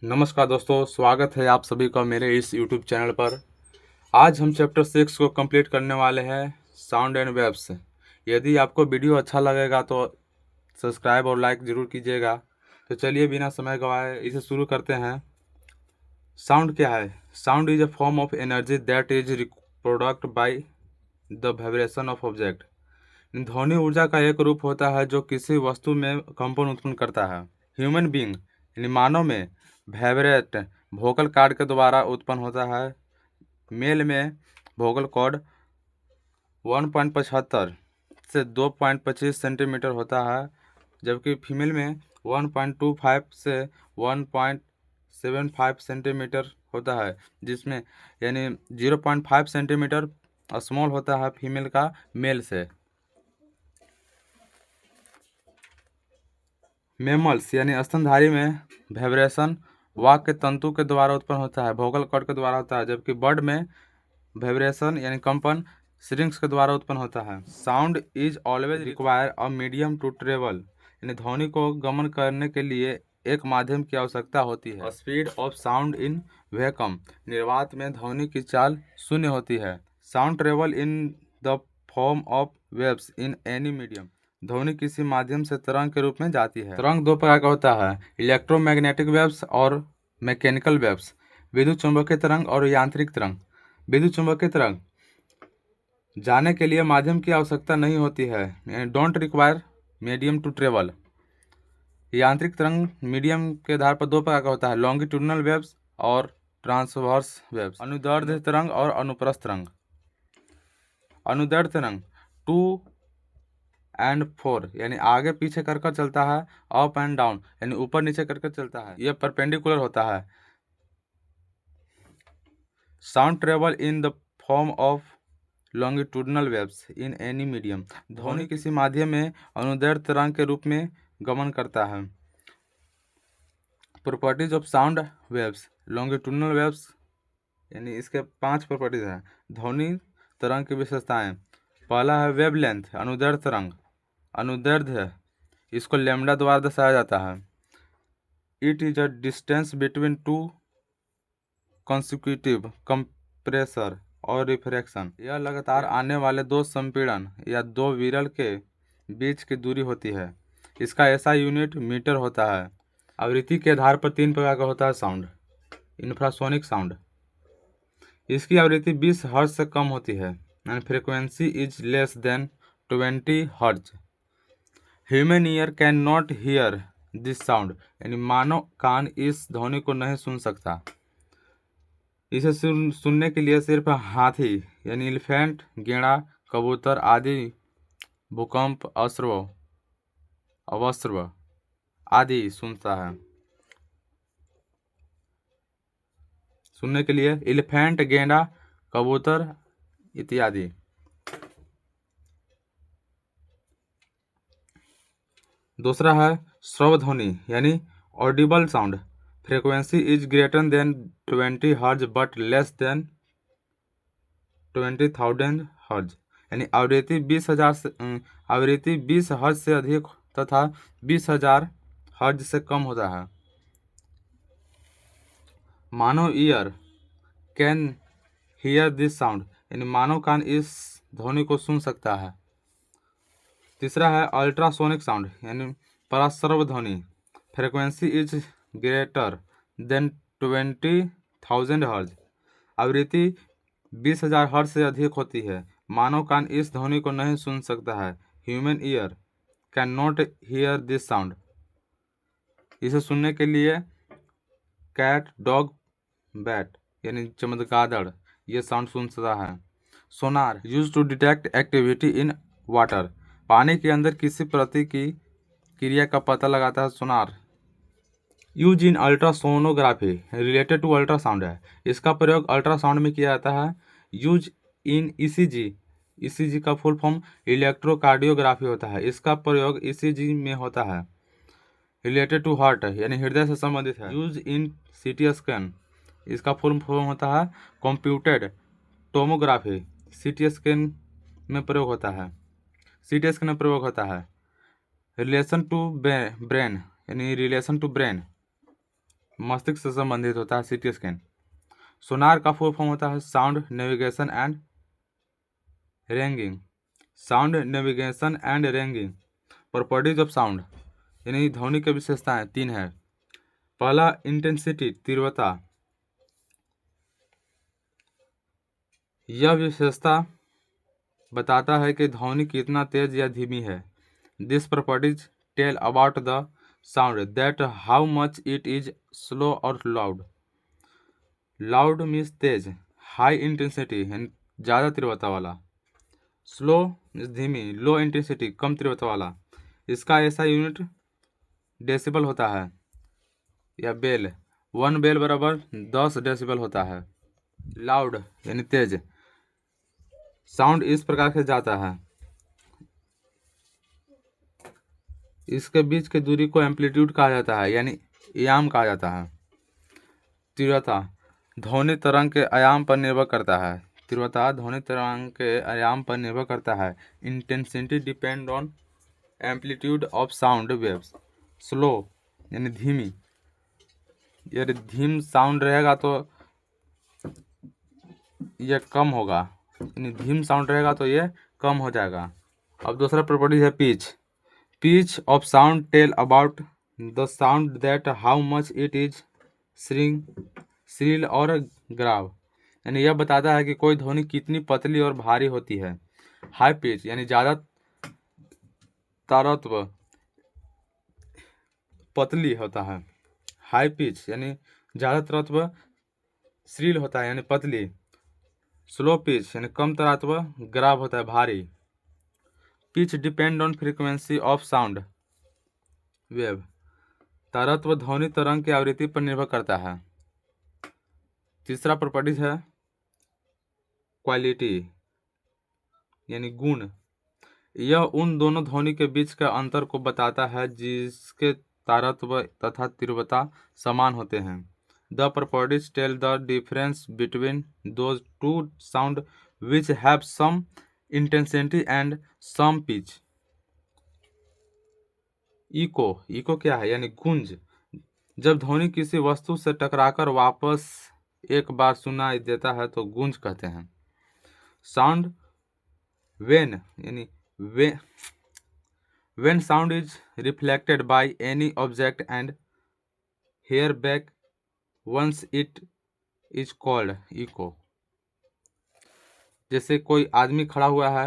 नमस्कार दोस्तों, स्वागत है आप सभी का मेरे इस YouTube चैनल पर। आज हम चैप्टर 6 को कंप्लीट करने वाले हैं, साउंड एंड वेव्स। यदि आपको वीडियो अच्छा लगेगा तो सब्सक्राइब और लाइक ज़रूर कीजिएगा। तो चलिए बिना समय गवाए इसे शुरू करते हैं। साउंड क्या है? Sound is a form of energy that is product by the vibration of object. ध्वनि ऊर्जा का एक रूप होता है जो किसी वस्तु में कंपन उत्पन्न करता है। ह्यूमन बींग यानी मानव में वाइब्रेट वोकल कॉर्ड के द्वारा उत्पन्न होता है। मेल में वोकल कॉर्ड 1.75 से 2.25 सेंटीमीटर होता है, जबकि फीमेल में 1.25 से 1.75 सेंटीमीटर होता है, जिसमें यानी 0.5 सेंटीमीटर स्मॉल होता है फीमेल का मेल से। मैमल्स यानी स्तनधारी में वाइब्रेशन वाक के तंतु के द्वारा उत्पन्न होता है, वोकल कॉर्ड के द्वारा होता है, जबकि बर्ड में वाइब्रेशन यानी कंपन सिरिंग्स के द्वारा उत्पन्न होता है। Sound is always require a medium to travel यानी ध्वनि को गमन करने के लिए एक माध्यम की आवश्यकता होती है। Speed of sound in vacuum निर्वात में ध्वनि की चाल शून्य होती है। Sound travel in the form of waves in any medium. ध्वनि किसी माध्यम से तरंग के रूप में जाती है। तरंग दो प्रकार का होता है, इलेक्ट्रोमैग्नेटिक वेव्स और मैकेनिकल वेव्स। विद्युत चुंबकीय तरंग और यांत्रिक तरंग। विद्युत चुंबकीय तरंग जाने के लिए माध्यम की आवश्यकता नहीं होती है, don't require medium to travel. यांत्रिक तरंग मीडियम के आधार पर दो प्रकार का होता है, लॉन्गिट्यूडनल वेव्स और ट्रांसवर्स वेव्स। अनुदैर्ध्य तरंग और अनुप्रस्थ तरंग। अनुदैर्ध्य तरंग 2 एंड 4 यानी आगे पीछे कर चलता है, अप एंड डाउन यानी ऊपर नीचे कर चलता है, यह परपेंडिकुलर होता है। Sound travel in the form of longitudinal waves in any medium. ध्वनि किसी माध्यम में अनुदैर्ध्य तरंग के रूप में गमन करता है। Properties of sound waves. Longitudinal waves यानी इसके 5 प्रॉपर्टीज हैं। ध्वनि तरंग की विशेषताएं। पहला है वेवलेंथ, अनुदैर्ध्य तरंग। अनुदैर्ध्य इसको लैम्डा द्वारा दर्शाया जाता है। It is a distance between two consecutive compressor और रिफ्रैक्शन। यह लगातार आने वाले दो संपीड़न या दो विरल के बीच की दूरी होती है। इसका ऐसा यूनिट मीटर होता है। आवृत्ति के आधार पर 3 प्रकार का होता है साउंड। इंफ्रासोनिक साउंड, इसकी आवृत्ति 20 हर्ट्ज से कम होती है and frequency is less than 20 hertz. Human ear can not here this sound यानी मानव कान इस ध्वनि को नहीं सुन सकता। इसे सुनने के लिए सिर्फ हाथी यानी एलिफेंट, गेड़ा, कबूतर आदि, भूकंप, अवस्त्र आदि सुनता है। सुनने के लिए एलिफेंट, गेंडा, कबूतर इत्यादि। दूसरा है श्रव्य ध्वनि यानी Audible sound. Frequency is greater than 20 हर्ज बट लेस देन 20,000 हर्ज यानी आवृत्ति 20 हर्ज से अधिक तथा 20,000 हर्ज से कम होता है। मानव ear can hear this sound यानी मानव कान इस ध्वनि को सुन सकता है। तीसरा है अल्ट्रासोनिक साउंड यानी पराश्रव्य ध्वनि। फ्रीक्वेंसी इज ग्रेटर देन 20,000 हर्ज। आवृत्ति 20,000 हर्ज से अधिक होती है। मानव कान इस ध्वनि को नहीं सुन सकता है। Human ear can not here this sound. इसे सुनने के लिए कैट, डॉग, बैट यानी चमगादड़ ये साउंड सुन सकता है। Sonar use to detect activity in water. पानी के अंदर किसी प्रति की क्रिया का पता लगाता है sonar. Use in ultrasonography related to ultrasound है। इसका प्रयोग अल्ट्रासाउंड में किया जाता है। यूज इन ईसीजी, ईसीजी का फुल फॉर्म इलेक्ट्रोकार्डियोग्राफी होता है। इसका प्रयोग ईसीजी में होता है। रिलेटेड टू हार्ट यानी हृदय से संबंधित है। यूज इन सीटी स्कैन, इसका फुल फॉर्म होता है कंप्यूटेड टोमोग्राफी। सीटी स्कैन में प्रयोग होता है। सीटी स्कैन में प्रयोग होता है। रिलेशन टू ब्रेन यानी रिलेशन टू ब्रेन मस्तिष्क से संबंधित होता है सीटी स्कैन। सोनार का फुल फॉर्म होता है sound navigation and ranging. Sound navigation and ranging. Properties of sound यानी ध्वनि की विशेषताएं 3 है। पहला इंटेंसिटी तीव्रता। यह विशेषता बताता है कि ध्वनि कितना तेज या धीमी है। This properties tell about the sound that how much it is slow और लाउड। लाउड मीन्स तेज, हाई इंटेंसिटी ज़्यादा तीव्रता वाला, स्लो मीन्स धीमी, लो इंटेंसिटी कम तीव्रता वाला। इसका ऐसा यूनिट डेसिबल होता है या बेल। 1 बेल बराबर 10 डेसिबल होता है। लाउड यानी तेज। साउंड इस प्रकार से जाता है, इसके बीच की दूरी को एम्पलीट्यूड कहा जाता है यानी आयाम कहा जाता है। तीव्रता ध्वनि तरंग के आयाम पर निर्भर करता है। तीव्रता ध्वनि तरंग के आयाम पर निर्भर करता है। Intensity depend on amplitude of sound waves. Slow यानी धीमी, यदि धीम साउंड रहेगा तो ये कम होगा, यानी धीम साउंड रहेगा तो ये कम हो जाएगा। अब दूसरा प्रॉपर्टी है pitch. Pitch of sound tell about the sound that how much it is shrill और ग्राव, यानी यह बताता है कि कोई ध्वनि कितनी पतली और भारी होती है। हाई पिच यानी ज़्यादा तारत्व, पतली होता है। हाई पिच यानी ज़्यादा तारत्व, श्रील होता है यानी पतली। स्लो पिच यानी कम तारत्व, ग्राव होता है भारी। Pitch depend on frequency of sound wave. तारत्व ध्वनि तरंग की आवृत्ति पर निर्भर करता है। तीसरा प्रॉपर्टीज है क्वालिटी यानी गुण। यह उन दोनों ध्वनि के बीच के अंतर को बताता है जिसके तारत्व तथा तीव्रता समान होते हैं। The properties tell the difference between those two sound which have same intensity and same pitch. Echo, echo क्या है यानी गूंज। जब ध्वनि किसी वस्तु से टकराकर वापस एक बार सुनाई देता है तो गूंज कहते हैं। साउंड वेन यानी when sound is reflected by any object and hear back once it is called echo। जैसे कोई आदमी खड़ा हुआ है,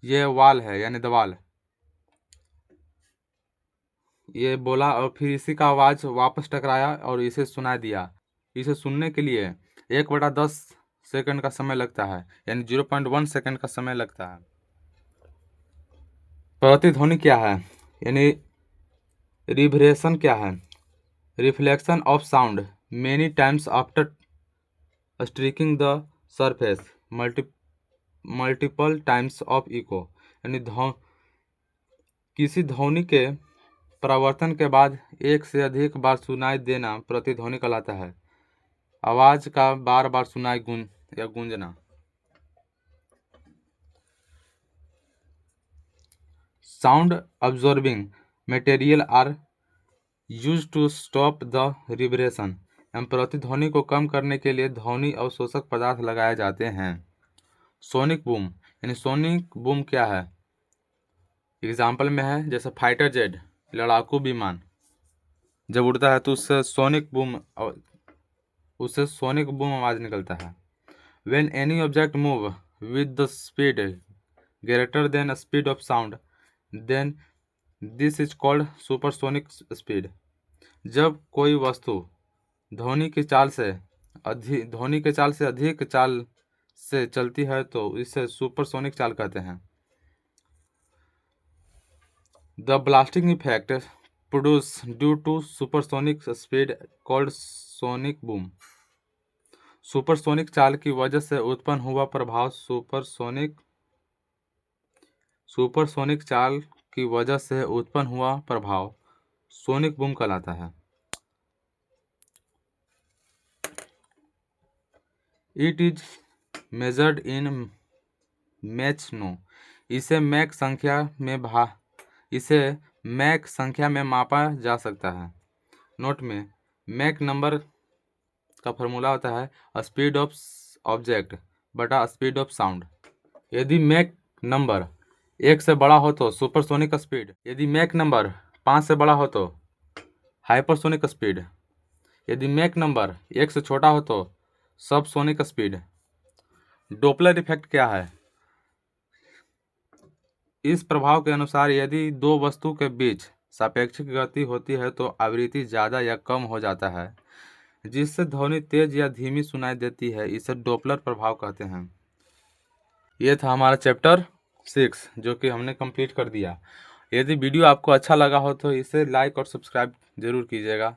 यह वाल है यानी दीवाल, ये बोला और फिर इसी का आवाज़ वापस टकराया और इसे सुना दिया। इसे सुनने के लिए 1/10 सेकंड का समय लगता है यानी 0.1 सेकंड का समय लगता है। प्रतिध्वनि क्या है यानी रिवर्बरेशन क्या है। Reflection of sound many times after striking the surface multiple times of echo, यानी किसी ध्वनि के परावर्तन के बाद एक से अधिक बार सुनाई देना प्रतिध्वनि कहलाता है। आवाज़ का बार बार सुनाई गूंजना। Sound absorbing material are use to stop the reverberation. प्रतिध्वनि को कम करने के लिए ध्वनि अवशोषक पदार्थ लगाए जाते हैं। सोनिक बूम यानी सोनिक बूम क्या है। एग्जाम्पल में है जैसे फाइटर जेट, लड़ाकू विमान जब उड़ता है तो उससे सोनिक बूम आवाज़ निकलता है। When any object move with the speed greater than speed of sound then this is called supersonic speed. जब कोई वस्तु ध्वनि की चाल से अधिक चाल से चलती है तो इसे सुपरसोनिक चाल कहते हैं। The blasting effect produce due to supersonic speed called sonic boom. Supersonic चाल की वजह से उत्पन्न हुआ प्रभाव सुपरसोनिक चाल की वजह से उत्पन्न हुआ प्रभाव सोनिक बूम कहलाता है। It is measured in Mach no. इसे मैक संख्या में मापा जा सकता है। नोट में मैक नंबर का फॉर्मूला होता है स्पीड ऑफ ऑब्जेक्ट बटा स्पीड ऑफ साउंड। यदि मैक नंबर 1 से बड़ा हो तो सुपरसोनिक स्पीड, यदि मैक नंबर 5 से बड़ा हो तो हाइपरसोनिक स्पीड, यदि मैक नंबर 1 से छोटा हो तो सबसोनिक स्पीड। डोपलर इफेक्ट क्या है? इस प्रभाव के अनुसार यदि दो वस्तु के बीच सापेक्षिक गति होती है तो आवृत्ति ज़्यादा या कम हो जाता है, जिससे ध्वनि तेज या धीमी सुनाई देती है। इसे डोपलर प्रभाव कहते हैं। ये था हमारा चैप्टर 6 जो कि हमने कंप्लीट कर दिया। यदि वीडियो आपको अच्छा लगा हो तो इसे लाइक और सब्सक्राइब जरूर कीजिएगा।